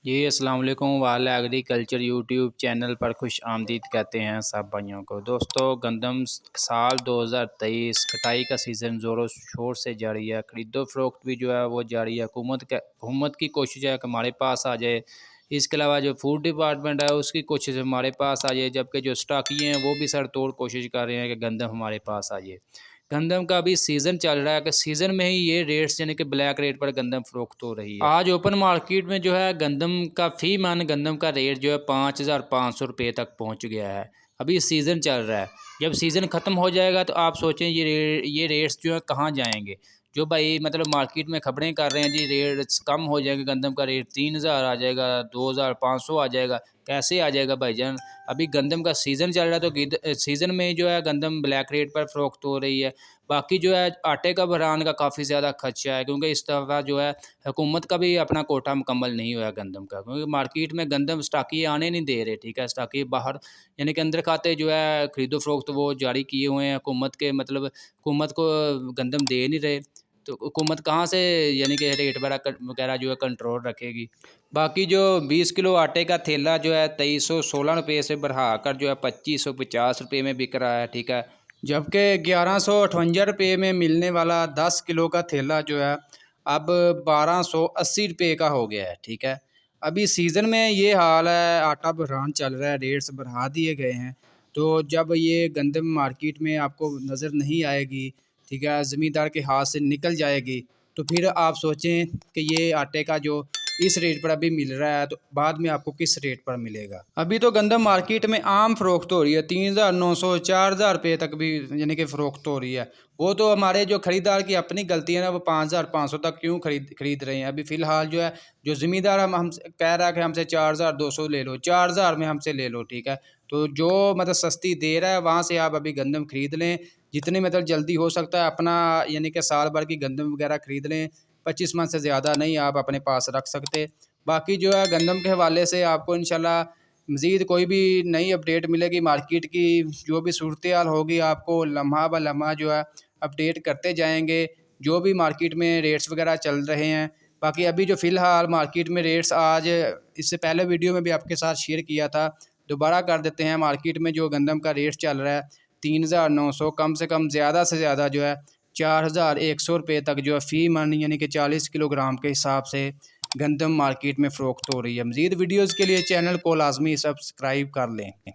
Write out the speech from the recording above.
जी अस्सलाम वालेकुम। वाला एग्रीकल्चर यूट्यूब चैनल पर खुश आमदीद कहते हैं सब भाइयों को। दोस्तों, गंदम साल 2023 कटाई का सीज़न ज़ोरों शोर से जारी है। खरीदो फरोख्त भी जो है वो जारी है। हुकूमत की कोशिश है कि हमारे पास आ जाए। इसके अलावा जो फूड डिपार्टमेंट है उसकी कोशिश हमारे पास आ जाए, जबकि जो स्टाकिए हैं वो भी सर तोड़ कोशिश कर रहे हैं कि गंदम हमारे पास आ जाए। गंदम का अभी सीज़न चल रहा है कि सीज़न में ही ये रेट्स यानी कि ब्लैक रेट पर गंदम फ़रोख्त हो रही है। आज ओपन मार्केट में जो है गंदम का फ़ी मन गंदम का रेट जो है 5,500 रुपये तक पहुंच गया है। अभी सीज़न चल रहा है। जब सीज़न ख़त्म हो जाएगा तो आप सोचें ये रेट्स जो है कहाँ जाएंगे। जो भाई मतलब मार्केट में खबरें कर रहे हैं जी रेट्स कम हो जाएंगे, गंदम का रेट 3,000 आ जाएगा, 2,500 आ जाएगा। कैसे आ जाएगा भाईजान? अभी गंदम का सीज़न चल रहा है तो सीज़न में जो है गंदम ब्लैक रेट पर फ़रोख्त हो रही है। बाकी जो है आटे का बहरान का काफ़ी ज़्यादा खदशा है, क्योंकि इस दफ़ा जो है हुकूमत का भी अपना कोटा मुकम्मल नहीं हुआ गंदम का, क्योंकि मार्केट में गंदम स्टाकी आने नहीं दे रहे। ठीक है, स्टाकी बाहर यानी कि अंदर खाते जो है खरीदो फरोख्त वो जारी किए हुए हैं हुकूमत के, मतलब हुकूमत को गंदम दे नहीं रहे। तो हुकूमत कहाँ से यानी कि रेट वगैरह जो है कंट्रोल रखेगी। बाकी जो 20 किलो आटे का थैला जो है 2316 रुपये से बढ़ा कर जो है 2550 रुपये में बिक रहा है। ठीक है, जबकि 1158 रुपये में मिलने वाला 10 किलो का थैला जो है अब 1280 रुपये का हो गया है। ठीक है, अभी सीज़न में ये हाल है, आटा बहरान चल रहा है, रेट्स बढ़ा दिए गए हैं। तो जब ये गंदम मार्केट में आपको नज़र नहीं आएगी, ठीक है, ज़मींदार के हाथ से निकल जाएगी, तो फिर आप सोचें कि ये आटे का जो इस रेट पर अभी मिल रहा है तो बाद में आपको किस रेट पर मिलेगा। अभी तो गंदम मार्केट में आम फरोख्त हो रही है 3,900 4,000 रुपये तक भी यानी कि फ़रोख्त हो रही है। वो तो हमारे जो ख़रीदार की अपनी गलती है ना, वो 5,500 तक क्यों खरीद रहे हैं। अभी फ़िलहाल जो है जो ज़मींदार हम कह रहा है कि हमसे 4,200 ले लो, 4,000 में हमसे ले लो। ठीक है, तो जो मतलब सस्ती दे रहा है वहाँ से आप अभी गंदम खरीद लें, जितनी मतलब जल्दी हो सकता है अपना यानी कि साल भर की गंदम वगैरह खरीद लें। 25 मन से ज़्यादा नहीं आप अपने पास रख सकते। बाकी जो है गंदम के हवाले से आपको इंशाल्लाह मज़ीद कोई भी नई अपडेट मिलेगी मार्केट की, जो भी सूरत हाल होगी आपको लम्हा ब लम्हा जो है अपडेट करते जाएंगे, जो भी मार्केट में रेट्स वगैरह चल रहे हैं। बाकी अभी जो फ़िलहाल मार्केट में रेट्स आज इससे पहले वीडियो में भी आपके साथ शेयर किया था, दोबारा कर देते हैं। मार्केट में जो गंदम का रेट चल रहा है 3,900, कम से कम ज़्यादा से ज़्यादा जो है 4,100 रुपये तक जो है फ़ी मन यानी कि 40 किलोग्राम के हिसाब से गंदम मार्केट में फ़रोख्त हो रही है। मज़ीद वीडियोज़ के लिए चैनल को लाजमी सब्सक्राइब कर लें।